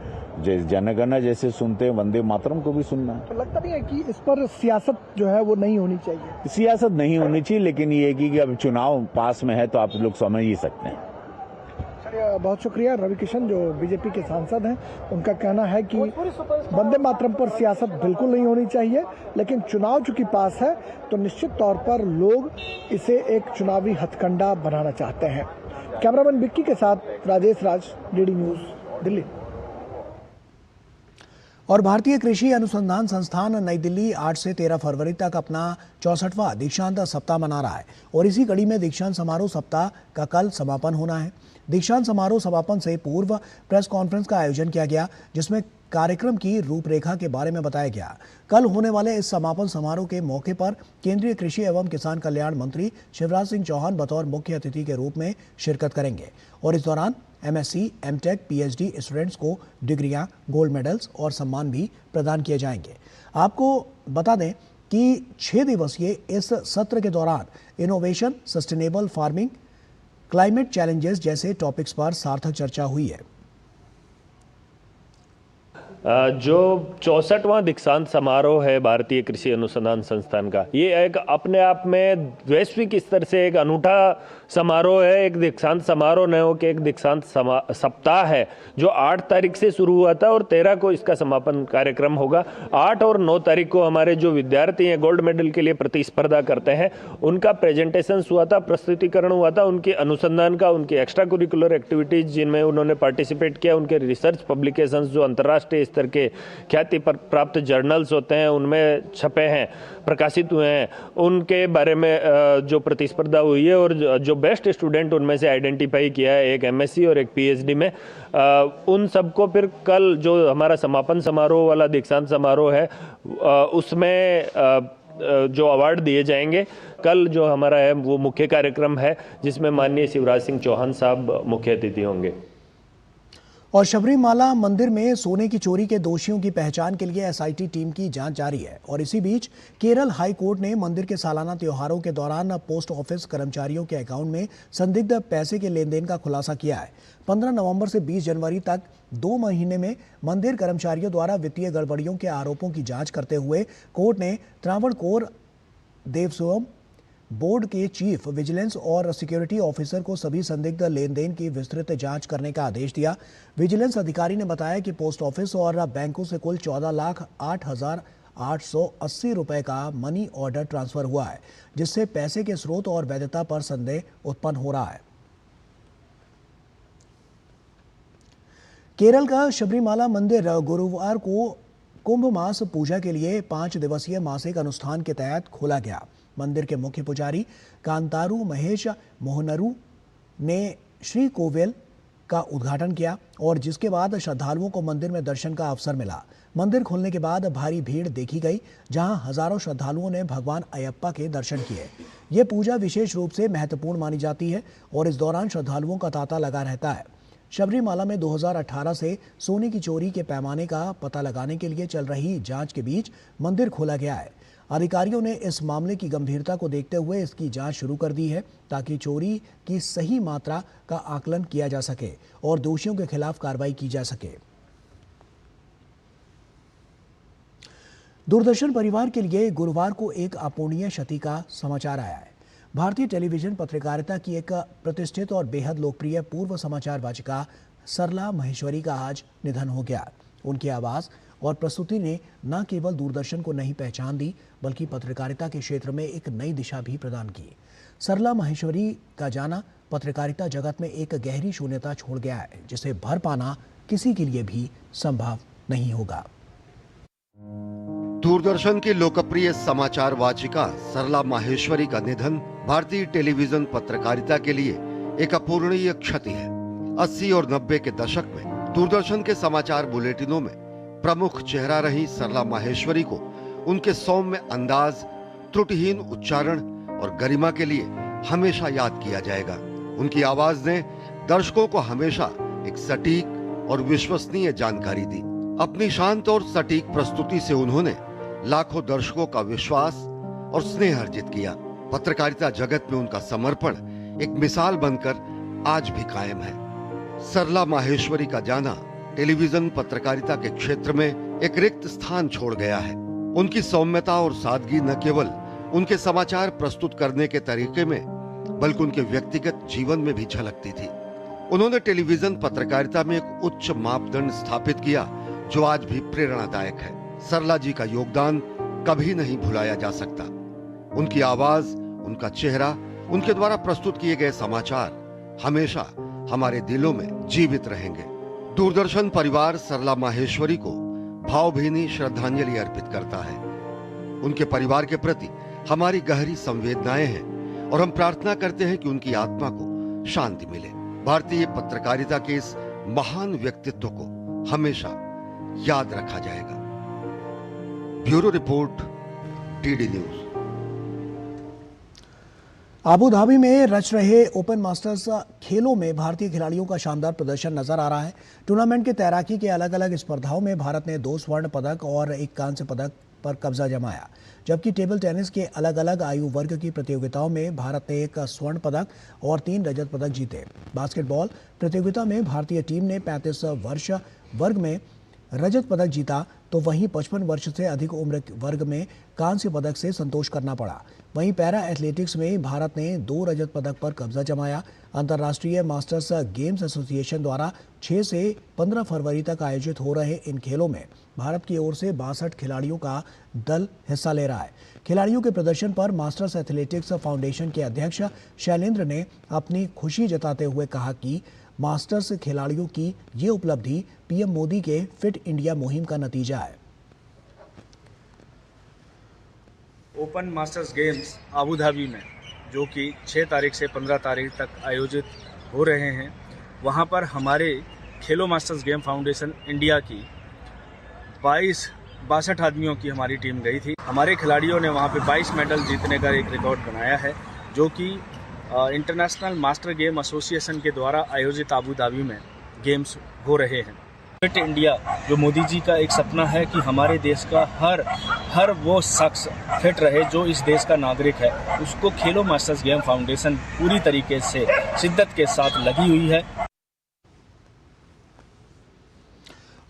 जैसे जनगणना जैसे सुनते हैं वंदे मातरम को भी सुनना है। तो लगता नहीं है कि इस पर सियासत जो है वो नहीं होनी चाहिए? सियासत नहीं होनी चाहिए, लेकिन ये कि अब चुनाव पास में है तो आप लोग समझ ही सकते हैं। बहुत शुक्रिया। रवि किशन जो बीजेपी के सांसद हैं, उनका कहना है कि वंदे मातरम पर सियासत बिल्कुल नहीं होनी चाहिए, लेकिन चुनाव चूंकि पास है तो निश्चित तौर पर लोग इसे एक चुनावी हथकंडा बनाना चाहते हैं। कैमरामैन बिक्की के साथ राजेश राज, डीडी न्यूज, दिल्ली। और भारतीय कृषि अनुसंधान संस्थान नई दिल्ली 8 से 13 फरवरी तक अपना 64वां दीक्षांत सप्ताह मना रहा है और इसी कड़ी में दीक्षांत समारोह सप्ताह का कल समापन होना है। दीक्षांत समारोह समापन से पूर्व प्रेस कॉन्फ्रेंस का आयोजन किया गया, जिसमें कार्यक्रम की रूपरेखा के बारे में बताया गया। कल होने वाले इस समापन समारोह के मौके पर केंद्रीय कृषि एवं किसान कल्याण मंत्री शिवराज सिंह चौहान बतौर मुख्य अतिथि के रूप में शिरकत करेंगे और इस दौरान एमएससी, एमटेक, पीएचडी स्टूडेंट्स को डिग्रियां, गोल्ड मेडल्स और सम्मान भी प्रदान किए जाएंगे। आपको बता दें कि 6 दिवसीय इस सत्र के दौरान innovation, sustainable farming, climate challenges जैसे टॉपिक्स पर सार्थक चर्चा हुई है। जो 64वां दीक्षांत समारोह है भारतीय कृषि अनुसंधान संस्थान का, ये एक अपने आप में वैश्विक स्तर से एक अनूठा समारोह है। एक दीक्षांत समारोह न हो कि एक दीक्षांत सप्ताह है जो 8 तारीख से शुरू हुआ था और 13 को इसका समापन कार्यक्रम होगा। 8 और 9 तारीख को हमारे जो विद्यार्थी हैं गोल्ड मेडल के लिए प्रतिस्पर्धा करते हैं, उनका प्रेजेंटेशन हुआ था, प्रस्तुतिकरण हुआ था, उनके अनुसंधान का, उनकी एक्स्ट्रा करिकुलर एक्टिविटीज जिनमें उन्होंने पार्टिसिपेट किया, उनके रिसर्च पब्लिकेशंस जो अंतर्राष्ट्रीय स्तर के ख्याति पर प्राप्त जर्नल्स होते हैं उनमें छपे हैं, प्रकाशित हुए हैं, उनके बारे में जो प्रतिस्पर्धा हुई है और जो बेस्ट स्टूडेंट उनमें से आइडेंटिफाई किया है, एक एमएससी और एक पीएचडी में, उन सबको फिर कल जो हमारा समापन समारोह वाला दीक्षांत समारोह है उसमें जो अवार्ड दिए जाएंगे। कल जो हमारा है वो मुख्य कार्यक्रम है जिसमें माननीय शिवराज सिंह चौहान साहब मुख्य अतिथि होंगे। और शबरीमाला मंदिर में सोने की चोरी के दोषियों की पहचान के लिए एसआईटी टीम की जांच जारी है और इसी बीच केरल हाई कोर्ट ने मंदिर के सालाना त्योहारों के दौरान पोस्ट ऑफिस कर्मचारियों के अकाउंट में संदिग्ध पैसे के लेन देन का खुलासा किया है। 15 नवंबर से 20 जनवरी तक 2 महीने में मंदिर कर्मचारियों द्वारा वित्तीय गड़बड़ियों के आरोपों की जाँच करते हुए कोर्ट ने त्रावणकोर देवस्थानम बोर्ड के चीफ विजिलेंस और सिक्योरिटी ऑफिसर को सभी संदिग्ध लेन देन की विस्तृत जांच करने का आदेश दिया। विजिलेंस अधिकारी ने बताया कि पोस्ट ऑफिस और बैंकों से कुल 14,08,880 रुपए का मनी ऑर्डर ट्रांसफर हुआ है, जिससे पैसे के स्रोत और वैधता पर संदेह उत्पन्न हो रहा है। केरल का शबरीमाला मंदिर गुरुवार को कुंभ मास पूजा के लिए 5 दिवसीय मासिक अनुष्ठान के तहत खोला गया। मंदिर के मुख्य पुजारी कांतारू महेश मोहनरू ने श्री कोविल का उद्घाटन किया और जिसके बाद श्रद्धालुओं को मंदिर में दर्शन का अवसर मिला। मंदिर खुलने के बाद भारी भीड़ देखी गई, जहां हजारों श्रद्धालुओं ने भगवान अयप्पा के दर्शन किए। ये पूजा विशेष रूप से महत्वपूर्ण मानी जाती है और इस दौरान श्रद्धालुओं का तांता लगा रहता है। शबरीमाला में 2018 से सोने की चोरी के पैमाने का पता लगाने के लिए चल रही जांच के बीच मंदिर खोला गया है। अधिकारियों ने इस मामले की गंभीरता को देखते हुए इसकी जांच शुरू कर दी है ताकि चोरी की सही मात्रा का आकलन किया जा सके और दोषियों के खिलाफ कार्रवाई की जा सके। दूरदर्शन परिवार के लिए गुरुवार को एक अपूरणीय क्षति का समाचार आया है। भारतीय टेलीविजन पत्रकारिता की एक प्रतिष्ठित और बेहद लोकप्रिय पूर्व समाचार वाचिका सरला माहेश्वरी का आज निधन हो गया। उनकी आवाज और प्रस्तुति ने न केवल दूरदर्शन को नई पहचान दी बल्कि पत्रकारिता के क्षेत्र में एक नई दिशा भी प्रदान की। सरला माहेश्वरी का जाना पत्रकारिता जगत में एक गहरी शून्यता छोड़ गया है जिसे भर पाना किसी के लिए भी संभव नहीं होगा। दूरदर्शन की लोकप्रिय समाचार वाचिका सरला माहेश्वरी का निधन भारतीय टेलीविजन पत्रकारिता के लिए एक अपूरणीय क्षति है। 80 और 90 के दशक में दूरदर्शन के समाचार बुलेटिनों में प्रमुख चेहरा रही सरला माहेश्वरी को उनके सौम्य अंदाज, त्रुटिहीन उच्चारण और गरिमा के लिए हमेशा याद किया जाएगा। उनकी आवाज ने दर्शकों को हमेशा एक सटीक और विश्वसनीय जानकारी दी। अपनी शांत और सटीक प्रस्तुति से उन्होंने लाखों दर्शकों का विश्वास और स्नेह अर्जित किया। पत्रकारिता जगत में उनका समर्पण एक मिसाल बनकर आज भी कायम है। सरला माहेश्वरी का जाना टेलीविजन पत्रकारिता के क्षेत्र में एक रिक्त स्थान छोड़ गया है। उनकी सौम्यता और सादगी न केवल उनके समाचार प्रस्तुत करने के तरीके में बल्कि उनके व्यक्तिगत जीवन में भी झलकती थी। उन्होंने टेलीविजन पत्रकारिता में एक उच्च मापदंड स्थापित किया जो आज भी प्रेरणादायक है। सरला जी का योगदान कभी नहीं भुलाया जा सकता। उनकी आवाज, उनका चेहरा, उनके द्वारा प्रस्तुत किए गए समाचार हमेशा हमारे दिलों में जीवित रहेंगे। दूरदर्शन परिवार सरला माहेश्वरी को भावभीनी श्रद्धांजलि अर्पित करता है। उनके परिवार के प्रति हमारी गहरी संवेदनाएं हैं और हम प्रार्थना करते हैं कि उनकी आत्मा को शांति मिले। भारतीय पत्रकारिता के इस महान व्यक्तित्व को हमेशा याद रखा जाएगा। Bureau report, DD news. Abu Dhabi में रच रहे ओपन मास्टर्स खेलों में भारतीय खिलाड़ियों का शानदार प्रदर्शन नजर आ रहा है। टूर्नामेंट के तैराकी के अलग अलग स्पर्धाओं में भारत ने 2 स्वर्ण पदक और 1 कांस्य पदक पर कब्जा जमाया, जबकि टेबल टेनिस के अलग अलग आयु वर्ग की प्रतियोगिताओं में भारत ने 1 स्वर्ण पदक और 3 रजत पदक जीते। बास्केटबॉल प्रतियोगिता में भारतीय टीम ने 35 वर्ष वर्ग में रजत पदक जीता, तो वहीं 55 वर्ष से अधिक उम्र वर्ग में कांस्य पदक से संतोष करना पड़ा। वहीं पैरा एथलेटिक्स में भारत ने 2 रजत पदक पर कब्जा जमाया। अंतर्राष्ट्रीय मास्टर्स गेम्स एसोसिएशन द्वारा 6 से 15 फरवरी तक आयोजित हो रहे इन खेलों में भारत की ओर से 62 खिलाड़ियों का दल हिस्सा ले रहा है। खिलाड़ियों के प्रदर्शन पर मास्टर्स एथलेटिक्स फाउंडेशन के अध्यक्ष शैलेंद्र ने अपनी खुशी जताते हुए कहा कि मास्टर्स खिलाड़ियों की ये उपलब्धि पीएम मोदी के फिट इंडिया मुहिम का नतीजा है। Open masters games Abu Dhabi में जो कि 6 तारीख से 15 तारीख तक आयोजित हो रहे हैं, वहां पर हमारे खेलो मास्टर्स गेम फाउंडेशन इंडिया की 62 आदमियों की हमारी टीम गई थी। हमारे खिलाड़ियों ने वहां पे 22 मेडल जीतने का एक रिकॉर्ड बनाया है, जो कि इंटरनेशनल मास्टर गेम एसोसिएशन के द्वारा आयोजित आबू धाबी में गेम्स हो रहे हैं। फिट इंडिया जो मोदी जी का एक सपना है कि हमारे देश का हर वो शख्स फिट रहे जो इस देश का नागरिक है, उसको खेलो मास्टर्स गेम फाउंडेशन पूरी तरीके से शिद्दत के साथ लगी हुई है।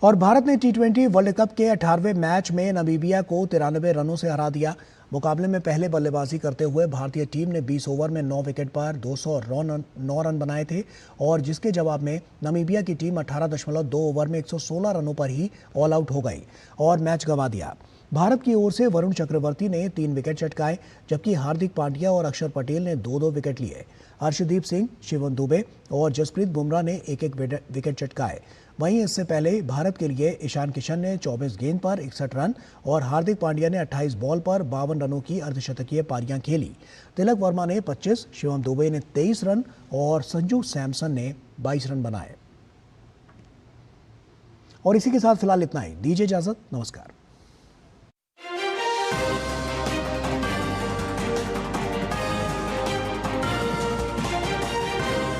और भारत ने T20 वर्ल्ड कप के 18वें मैच में नामीबिया को 93 रनों से हरा दिया। मुकाबले में पहले बल्लेबाजी करते हुए भारतीय टीम ने 20 ओवर में 9 विकेट पर 209 रन बनाए थे और जिसके जवाब में नामीबिया की टीम 18.2 ओवर में 116 रनों पर ही ऑल आउट हो गई और मैच गंवा दिया। भारत की ओर से वरुण चक्रवर्ती ने 3 विकेट चटकाए, जबकि हार्दिक पांड्या और अक्षर पटेल ने 2-2 विकेट लिए। अर्शदीप सिंह, शिवम दुबे और जसप्रीत बुमराह ने 1-1 विकेट चटकाए। वहीं इससे पहले भारत के लिए ईशान किशन ने 24 गेंद पर 61 रन और हार्दिक पांड्या ने 28 बॉल पर 52 रनों की अर्धशतकीय पारियां खेली। तिलक वर्मा ने 25, शिवम दुबे ने 23 रन और संजू सैमसन ने 22 रन बनाए। और इसी के साथ फिलहाल इतना ही। दीजिए इजाजत, नमस्कार।